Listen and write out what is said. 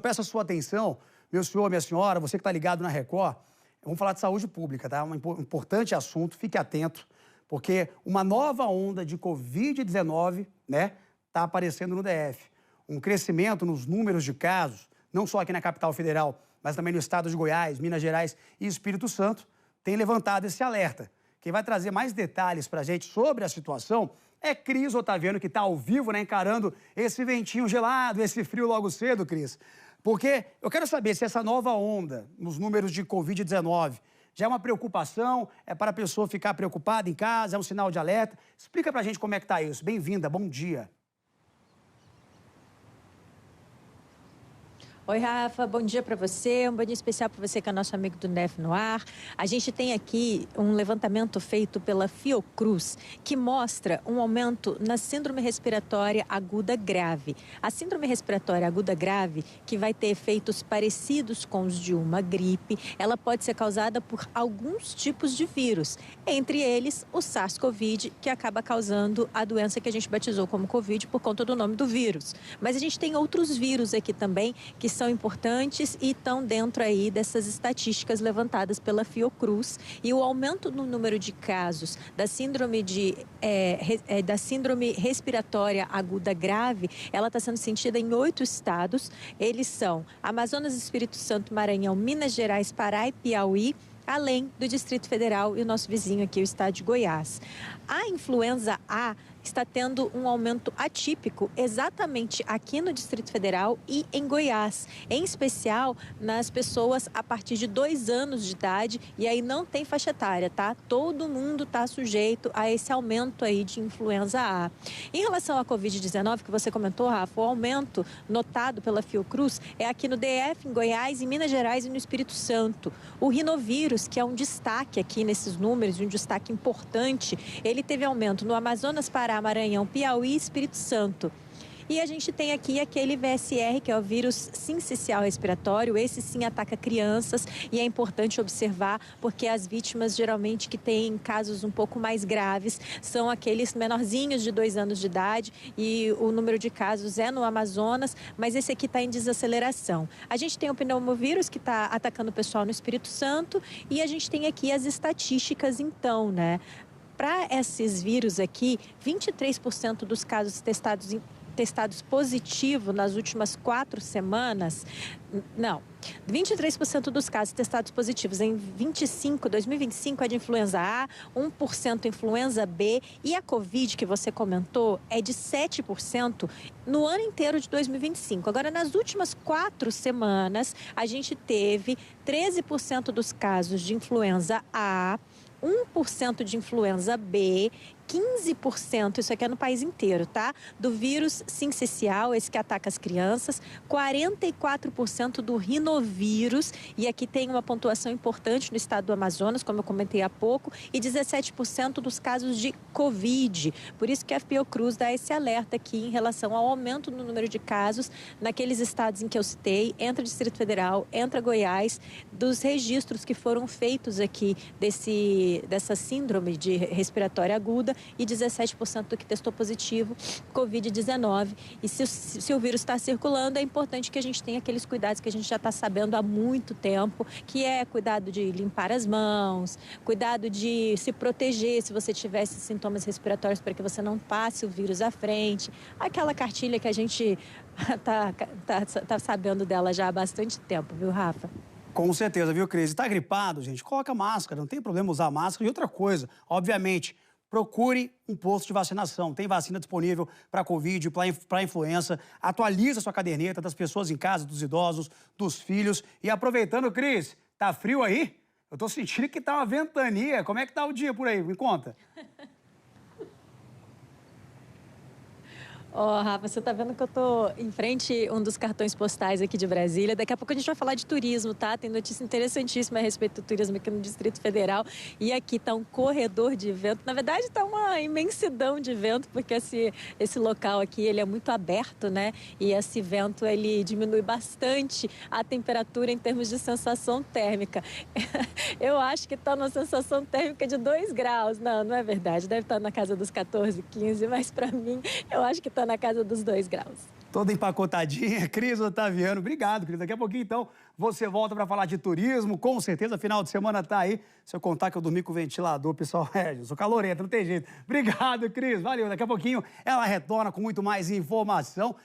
peço a sua atenção, meu senhor, minha senhora, você que está ligado na Record, vamos falar de saúde pública, tá? Um importante assunto, fique atento, porque uma nova onda de Covid-19, né, está aparecendo no DF. Um crescimento nos números de casos, não só aqui na capital federal, mas também no estado de Goiás, Minas Gerais e Espírito Santo, tem levantado esse alerta. Quem vai trazer mais detalhes para a gente sobre a situação é Cris Otaviano, que está ao vivo, né, encarando esse ventinho gelado, esse frio logo cedo, Cris. Porque eu quero saber se essa nova onda nos números de Covid-19 já é uma preocupação, é para a pessoa ficar preocupada em casa, é um sinal de alerta. Explica para a gente como é que está isso. Bem-vinda, bom dia. Oi, Rafa, bom dia para você, um bom dia especial para você que é nosso amigo do NEF no ar. A gente tem aqui um levantamento feito pela Fiocruz que mostra um aumento na síndrome respiratória aguda grave. A síndrome respiratória aguda grave, que vai ter efeitos parecidos com os de uma gripe, ela pode ser causada por alguns tipos de vírus, entre eles o SARS-CoV, que acaba causando a doença que a gente batizou como Covid por conta do nome do vírus. Mas a gente tem outros vírus aqui também que são importantes e estão dentro aí dessas estatísticas levantadas pela Fiocruz. E o aumento no número de casos da síndrome respiratória aguda grave, ela está sendo sentida em 8 estados. Eles são Amazonas, Espírito Santo, Maranhão, Minas Gerais, Pará e Piauí, além do Distrito Federal e o nosso vizinho aqui, o estado de Goiás. A influenza A está tendo um aumento atípico exatamente aqui no Distrito Federal e em Goiás, em especial nas pessoas a partir de 2 anos de idade, e aí não tem faixa etária, tá? Todo mundo está sujeito a esse aumento aí de influenza A. Em relação à Covid-19, que você comentou, Rafa, o aumento notado pela Fiocruz é aqui no DF, em Goiás, em Minas Gerais e no Espírito Santo. O rinovírus, que é um destaque aqui nesses números, um destaque importante, ele teve aumento no Amazonas, Pará, Maranhão, Piauí e Espírito Santo. E a gente tem aqui aquele VSR, que é o vírus sincicial respiratório. Esse sim ataca crianças e é importante observar porque as vítimas geralmente que têm casos um pouco mais graves são aqueles menorzinhos de 2 anos de idade e o número de casos é no Amazonas, mas esse aqui está em desaceleração. A gente tem o pneumovírus que está atacando o pessoal no Espírito Santo e a gente tem aqui as estatísticas então, né? Para esses vírus aqui, 23% dos casos testados positivo nas últimas 4 semanas, 23% dos casos testados positivos em 2025 é de influenza A, 1% influenza B e a Covid que você comentou é de 7% no ano inteiro de 2025. Agora, nas últimas 4 semanas, a gente teve 13% dos casos de influenza A, 1% de influenza B, 15%, isso aqui é no país inteiro, tá? Do vírus sincicial, esse que ataca as crianças, 44% do rinovírus, e aqui tem uma pontuação importante no estado do Amazonas, como eu comentei há pouco, e 17% dos casos de Covid. Por isso que a Fiocruz dá esse alerta aqui em relação ao aumento no número de casos naqueles estados em que eu citei, entra o Distrito Federal, entra Goiás, dos registros que foram feitos aqui dessa síndrome de respiratória aguda, e 17% do que testou positivo, Covid-19. E se o vírus está circulando, é importante que a gente tenha aqueles cuidados que a gente já está sabendo há muito tempo, que é cuidado de limpar as mãos, cuidado de se proteger se você tiver sintomas respiratórios para que você não passe o vírus à frente. Aquela cartilha que a gente tá sabendo dela já há bastante tempo, viu, Rafa? Com certeza, viu, Cris? Está gripado, gente? Coloca máscara, não tem problema usar máscara. E outra coisa, obviamente, procure um posto de vacinação. Tem vacina disponível para Covid, para influenza. Atualize a sua caderneta das pessoas em casa, dos idosos, dos filhos. E aproveitando, Cris, tá frio aí? Eu tô sentindo que tá uma ventania. Como é que tá o dia por aí? Me conta. Ó, Rafa, você tá vendo que eu tô em frente a um dos cartões postais aqui de Brasília. Daqui a pouco a gente vai falar de turismo, tá? Tem notícia interessantíssima a respeito do turismo aqui no Distrito Federal. E aqui tá um corredor de vento. Na verdade, tá uma imensidão de vento, porque esse local aqui, ele é muito aberto, né? E esse vento, ele diminui bastante a temperatura em termos de sensação térmica. Eu acho que tá numa sensação térmica de 2 graus. Não é verdade. Deve estar na casa dos 14, 15, mas para mim, eu acho que tá na casa dos 2 graus. Toda empacotadinha. Cris Otaviano, obrigado, Cris. Daqui a pouquinho, então, você volta para falar de turismo. Com certeza, final de semana tá aí. Se eu contar que eu dormi com o ventilador, pessoal, eu sou calorento, não tem jeito. Obrigado, Cris. Valeu. Daqui a pouquinho ela retorna com muito mais informação.